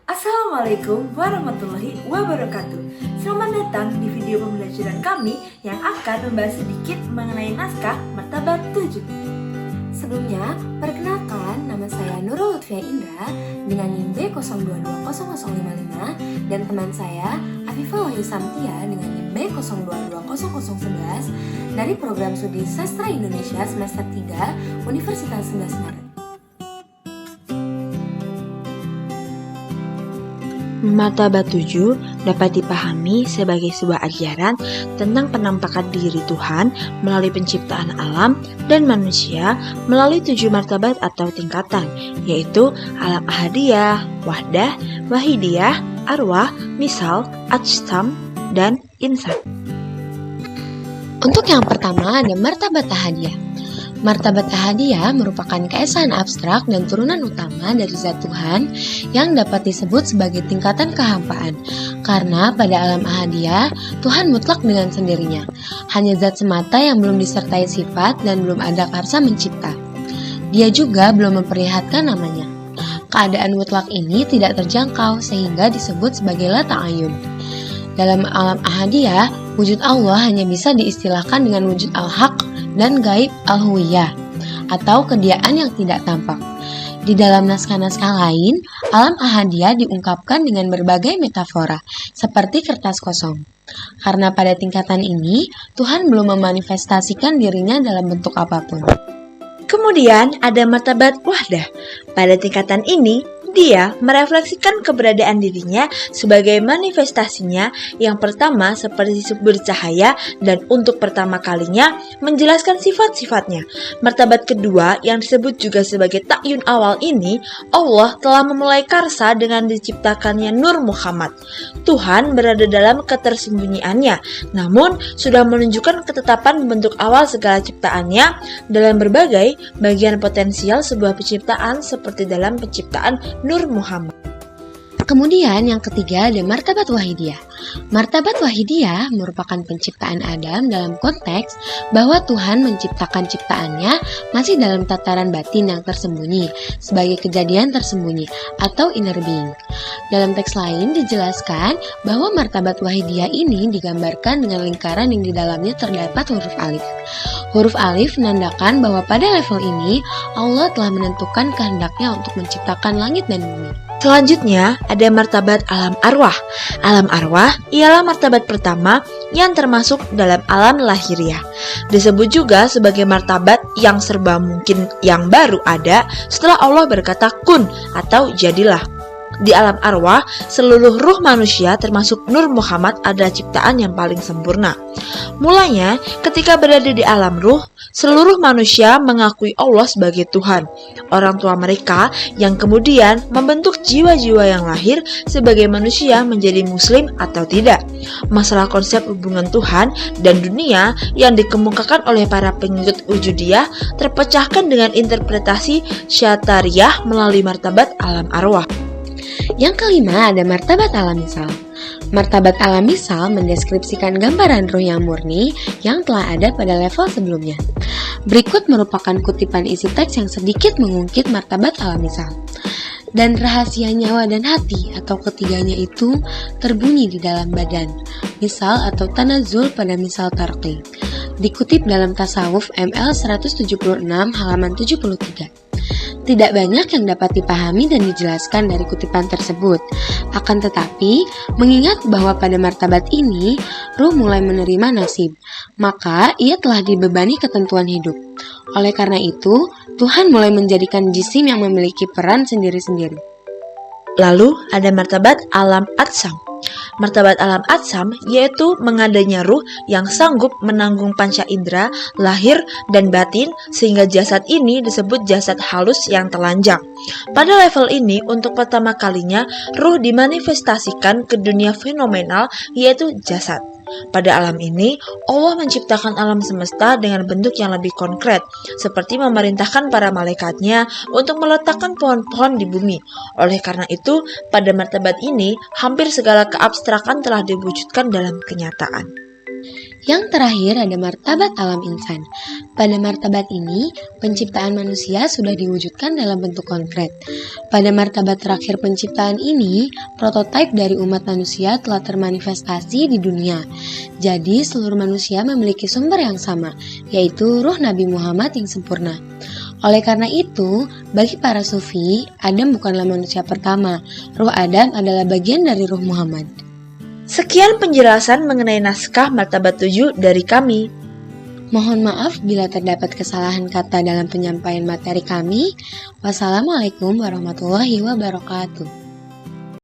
Assalamualaikum warahmatullahi wabarakatuh. Selamat datang di video pembelajaran kami yang akan membahas sedikit mengenai naskah Martabat 7. Sebelumnya, perkenalkan nama saya Nurul Lutfia Indra dengan NIM B02200055 dan teman saya Afifah Wahyu Samtia dengan NIM B022011 dari Program Studi Sastra Indonesia semester 3 Universitas 11 Maret. Martabat 7 dapat dipahami sebagai sebuah ajaran tentang penampakan diri Tuhan melalui penciptaan alam dan manusia melalui 7 martabat atau tingkatan, yaitu alam ahadiyah, wahdah, wahidiyah, arwah, misal, ajsam, dan insan. Untuk yang pertama ada martabat ahadiyah. Martabat ahadiyah merupakan keesaan abstrak dan turunan utama dari zat Tuhan yang dapat disebut sebagai tingkatan kehampaan. Karena pada alam ahadiyah, Tuhan mutlak dengan sendirinya. Hanya zat semata yang belum disertai sifat dan belum ada karsa mencipta. Dia juga belum memperlihatkan namanya. Keadaan mutlak ini tidak terjangkau sehingga disebut sebagai la ta'ayun. Dalam alam ahadiyah, wujud Allah hanya bisa diistilahkan dengan wujud al-haq dan gaib al-huwiyah atau kediaan yang tidak tampak. Di dalam naskah-naskah lain, alam ahadiyah diungkapkan dengan berbagai metafora, seperti kertas kosong. Karena pada tingkatan ini, Tuhan belum memanifestasikan dirinya dalam bentuk apapun. Kemudian ada martabat wahdah. Pada tingkatan ini, dia merefleksikan keberadaan dirinya sebagai manifestasinya yang pertama seperti bercahaya dan untuk pertama kalinya menjelaskan sifat-sifatnya. Martabat kedua yang disebut juga sebagai ta'yun awal ini, Allah telah memulai karsa dengan diciptakannya Nur Muhammad. Tuhan berada dalam ketersembunyiannya, namun sudah menunjukkan ketetapan bentuk awal segala ciptaannya dalam berbagai bagian potensial sebuah penciptaan seperti dalam penciptaan Nur Muhammad. Kemudian yang ketiga ada martabat wahidiyah. Martabat wahidiyah merupakan penciptaan Adam dalam konteks bahwa Tuhan menciptakan ciptaannya masih dalam tataran batin yang tersembunyi sebagai kejadian tersembunyi atau inner being. Dalam teks lain dijelaskan bahwa martabat wahidiyah ini digambarkan dengan lingkaran yang di dalamnya terdapat huruf alif. Huruf alif menandakan bahwa pada level ini Allah telah menentukan kehendaknya untuk menciptakan langit dan bumi. Selanjutnya ada martabat alam arwah. Alam arwah ialah martabat pertama yang termasuk dalam alam lahiriah. Disebut juga sebagai martabat yang serba mungkin yang baru ada setelah Allah berkata kun atau jadilah. Di alam arwah, seluruh ruh manusia termasuk Nur Muhammad adalah ciptaan yang paling sempurna. Mulanya, ketika berada di alam ruh, seluruh manusia mengakui Allah sebagai Tuhan. Orang tua mereka yang kemudian membentuk jiwa-jiwa yang lahir sebagai manusia menjadi muslim atau tidak. Masalah konsep hubungan Tuhan dan dunia yang dikemukakan oleh para pengikut wujudiyah terpecahkan dengan interpretasi syatariyah melalui martabat alam arwah. Yang kelima ada martabat alam misal. Martabat alam misal mendeskripsikan gambaran ruh yang murni yang telah ada pada level sebelumnya. Berikut merupakan kutipan isi teks yang sedikit mengungkit martabat alam misal. Dan rahasia nyawa dan hati atau ketiganya itu terbunyi di dalam badan, misal atau tanazul pada misal tarqi. Dikutip dalam Tasawuf ML 176 halaman 73. Tidak banyak yang dapat dipahami dan dijelaskan dari kutipan tersebut. Akan tetapi, mengingat bahwa pada martabat ini, ruh mulai menerima nasib, maka ia telah dibebani ketentuan hidup. Oleh karena itu, Tuhan mulai menjadikan jisim yang memiliki peran sendiri-sendiri. Lalu ada martabat alam atsam. Martabat alam atsam yaitu mengadanya ruh yang sanggup menanggung panca indera, lahir, dan batin sehingga jasad ini disebut jasad halus yang telanjang. Pada level ini untuk pertama kalinya ruh dimanifestasikan ke dunia fenomenal yaitu jasad. Pada alam ini, Allah menciptakan alam semesta dengan bentuk yang lebih konkret, seperti memerintahkan para malaikatnya untuk meletakkan pohon-pohon di bumi. Oleh karena itu, pada martabat ini, hampir segala keabstrakan telah diwujudkan dalam kenyataan. Yang terakhir ada martabat alam insan. Pada martabat ini, penciptaan manusia sudah diwujudkan dalam bentuk konkret. Pada martabat terakhir penciptaan ini, prototipe dari umat manusia telah termanifestasi di dunia. Jadi, seluruh manusia memiliki sumber yang sama, yaitu ruh Nabi Muhammad yang sempurna. Oleh karena itu, bagi para sufi, Adam bukanlah manusia pertama. Ruh Adam adalah bagian dari ruh Muhammad. Sekian penjelasan mengenai naskah Martabat 7 dari kami. Mohon maaf bila terdapat kesalahan kata dalam penyampaian materi kami. Wassalamualaikum warahmatullahi wabarakatuh.